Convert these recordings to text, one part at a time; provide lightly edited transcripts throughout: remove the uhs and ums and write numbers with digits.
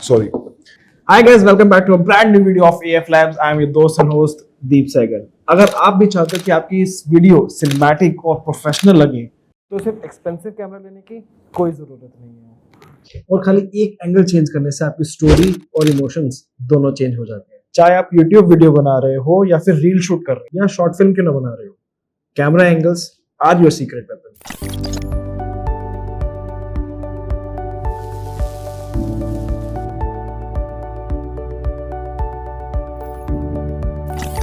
Sorry. Hi guys, welcome back to a brand new video of AF Labs. I am your दोस्त and host दीप सैगल। अगर आप भी चाहते हो कि आपकी इस वीडियो सिनेमैटिक और प्रोफेशनल लगे तो सिर्फ एक्सपेंसिव कैमरा लेने की कोई जरूरत नहीं है और खाली एक एंगल चेंज करने से आपकी स्टोरी और इमोशंस दोनों चेंज हो जाते हैं। चाहे आप यूट्यूब वीडियो बना रहे हो या फिर रील शूट कर रहे हो या शॉर्ट फिल्म क्यों ना बना रहे हो, camera angles are your secret weapon.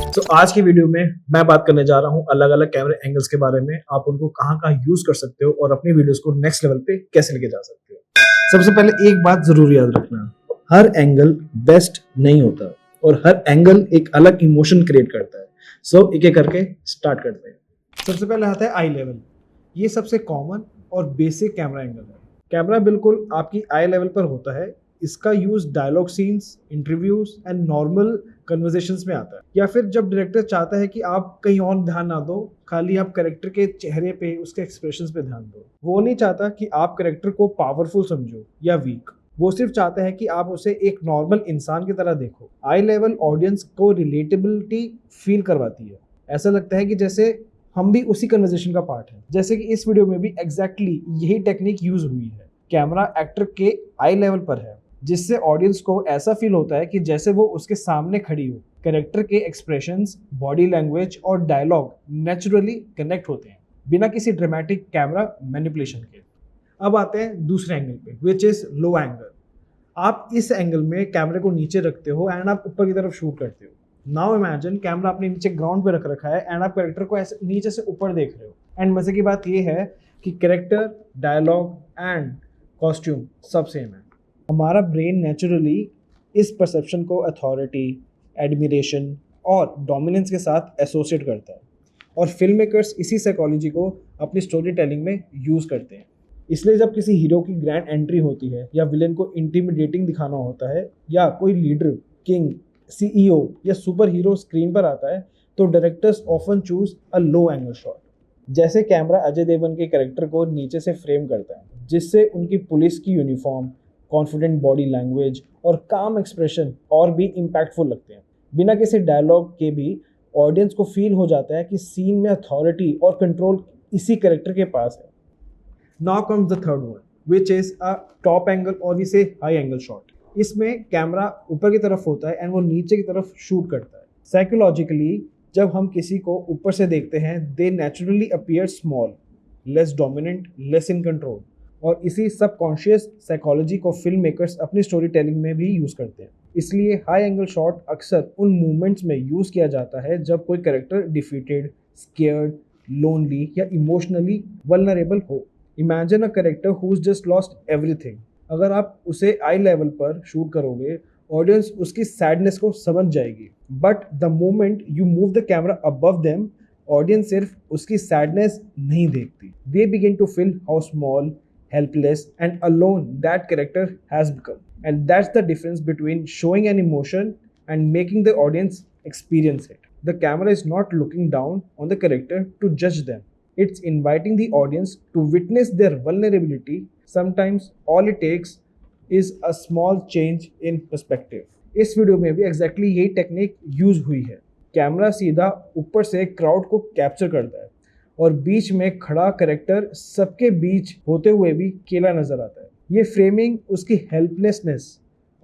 तो आज की वीडियो में मैं बात करने जा रहा हूं अलग अलग कैमरे एंगल्स के बारे में। आप उनको कहां कहां यूज कर सकते हो और अपनी वीडियोस को नेक्स्ट लेवल पे कैसे लेके जा सकते हो। सबसे पहले एक बात जरूर याद रखना, हर एंगल बेस्ट नहीं होता और हर एंगल एक अलग इमोशन क्रिएट करता है। सो एक एक करके स्टार्ट करते हैं। सबसे पहले आता है आई लेवल। ये सबसे कॉमन और बेसिक कैमरा एंगल है। कैमरा बिल्कुल आपकी आई लेवल पर होता है। इसका use dialogue scenes, interviews and normal conversations में आता है, या फिर जब डायरेक्टर चाहता है कि आप कहीं और ध्यान ना दो, खाली आप कैरेक्टर के चेहरे पे, उसके एक्सप्रेशंस पे ध्यान दो। वो नहीं चाहता कि आप कैरेक्टर को पावरफुल समझो या वीक, वो सिर्फ चाहता है कि आप उसे एक नॉर्मल इंसान की तरह देखो। आई लेवल ऑडियंस को रिलेटेबिलिटी फील करवाती है। ऐसा लगता है कि जैसे हम भी उसी कन्वर्सेशन का पार्ट है। जैसे कि इस वीडियो में भी एग्जैक्टली यही टेक्निक यूज हुई है। कैमरा एक्टर के आई लेवल पर है, जिससे ऑडियंस को ऐसा फील होता है कि जैसे वो उसके सामने खड़ी हो। कैरेक्टर के एक्सप्रेशंस, बॉडी लैंग्वेज और डायलॉग नेचुरली कनेक्ट होते हैं बिना किसी ड्रामेटिक कैमरा मैनिपुलेशन के। अब आते हैं दूसरे एंगल पे, विच इज लो एंगल। आप इस एंगल में कैमरे को नीचे रखते हो एंड आप ऊपर की तरफ शूट करते हो। नाउ इमेजिन कैमरा अपने नीचे ग्राउंड पे रख रखा है एंड आप कैरेक्टर को ऐसे नीचे से ऊपर देख रहे हो। एंड मजे की बात ये है कि कैरेक्टर, डायलॉग एंड कॉस्ट्यूम सब सेम है। हमारा ब्रेन नेचुरली इस परसेप्शन को अथॉरिटी, एडमिरेशन और डोमिनेंस के साथ एसोसिएट करता है और फिल्म मेकर्स इसी साइकोलॉजी को अपनी स्टोरी टेलिंग में यूज़ करते हैं। इसलिए जब किसी हीरो की ग्रैंड एंट्री होती है या विलेन को इंटिमिडेटिंग दिखाना होता है या कोई लीडर, किंग, सीईओ या सुपर हीरो स्क्रीन पर आता है तो directors often choose a low angle shot. जैसे कैमरा अजय देवगन के कैरेक्टर को नीचे से फ्रेम करता है, जिससे उनकी पुलिस की यूनिफॉर्म, कॉन्फिडेंट बॉडी लैंग्वेज और काम एक्सप्रेशन और भी इम्पैक्टफुल लगते हैं। बिना किसी डायलॉग के भी ऑडियंस को फील हो जाता है कि सीन में अथॉरिटी और कंट्रोल इसी कैरेक्टर के पास है। Now comes the third one, which is a top angle और वी से हाई एंगल शॉट। इसमें कैमरा ऊपर की तरफ होता है एंड वो नीचे की तरफ शूट करता है। साइकोलॉजिकली जब हम किसी को ऊपर से देखते हैं, they naturally appear small, less dominant, less in control. और इसी सबकॉन्शियस साइकोलॉजी को फिल्म मेकर्स अपनी स्टोरी टेलिंग में भी यूज करते हैं। इसलिए हाई एंगल शॉट अक्सर उन मूवमेंट्स में यूज किया जाता है जब कोई कैरेक्टर डिफीटेड, स्केयर्ड, लोनली या इमोशनली वल्नरेबल हो। Imagine a character who is just lost everything. अगर आप उसे आई लेवल पर शूट करोगे, ऑडियंस उसकी सैडनेस को समझ जाएगी, but the moment you move the camera above them, audience सिर्फ उसकी सैडनेस नहीं देखती, they begin to feel how small, helpless and alone that character has become. And that's the difference between showing an emotion and making the audience experience it. The camera is not looking down on the character to judge them. It's inviting the audience to witness their vulnerability. Sometimes all it takes is a small change in perspective. इस video में भी exactly यही technique use हुई है। Camera सीधा ऊपर से crowd को कैप्चर करता है और बीच में खड़ा कैरेक्टर सबके बीच होते हुए भी अकेला नजर आता है। ये फ्रेमिंग उसकी हेल्पलेसनेस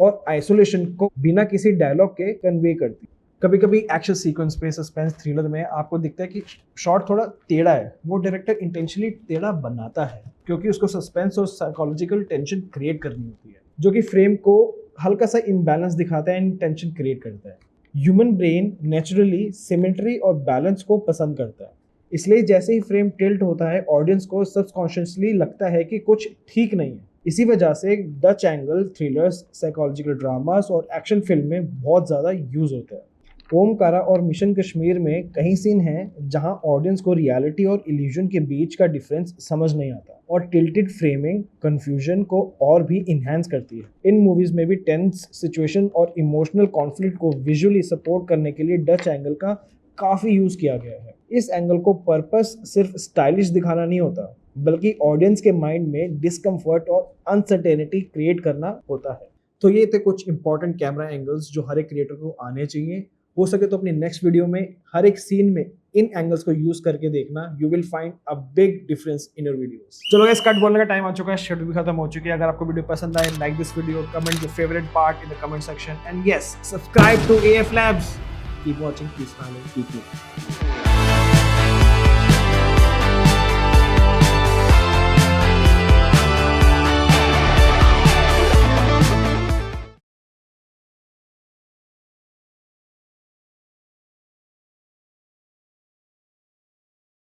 और आइसोलेशन को बिना किसी डायलॉग के कन्वे करती है। कभी कभी एक्शन सीक्वेंस पे, सस्पेंस थ्रिलर में आपको दिखता है कि शॉट थोड़ा टेढ़ा है। वो डायरेक्टर इंटेंशनली टेढ़ा बनाता है क्योंकि उसको सस्पेंस और साइकोलॉजिकल टेंशन क्रिएट करनी होती है, जो कि फ्रेम को हल्का सा इम्बैलेंस दिखाता है एंड टेंशन क्रिएट करता है। ह्यूमन ब्रेन नेचुरली सिमेट्री और बैलेंस को पसंद करता है। इसलिए जैसे ही फ्रेम टिल्ट होता है, ऑडियंस को सबकॉन्शियसली लगता है कि कुछ ठीक नहीं है। इसी वजह से Dutch angle thrillers, psychological dramas और एक्शन फिल्म में बहुत ज़्यादा यूज होता है। ओमकारा और मिशन कश्मीर में कई सीन हैं जहां ऑडियंस को रियलिटी और इल्यूजन के बीच का डिफरेंस समझ नहीं आता और टिल्टेड फ्रेमिंग कंफ्यूजन को और भी इन्हांस करती है। इन मूवीज में भी टेंस सिचुएशन और इमोशनल कॉन्फ्लिक्ट को विजुअली सपोर्ट करने के लिए डच एंगल का काफ़ी यूज़ किया गया है। इस एंगल को पर्पस सिर्फ स्टाइलिश दिखाना नहीं होता, बल्कि ऑडियंस के माइंड में डिस्कम्फर्ट और अनसर्टेनिटी क्रिएट करना होता है। तो ये थे कुछ इंपॉर्टेंट कैमरा एंगल्स जो हर एक क्रिएटर को आने चाहिए। हो सके तो अपनी नेक्स्ट वीडियो में हर एक सीन में इन एंगल्स को यूज करके देखना, you will find a big difference in your videos. चलो गाइस, कट बोलने का टाइम आ चुका है, शेड्यूल भी खत्म हो चुकी है। अगर आपको वीडियो पसंद आए, like this video, comment your favourite part in the comment section, and yes, subscribe to AF Labs. Keep watching, keep smiling, keep moving.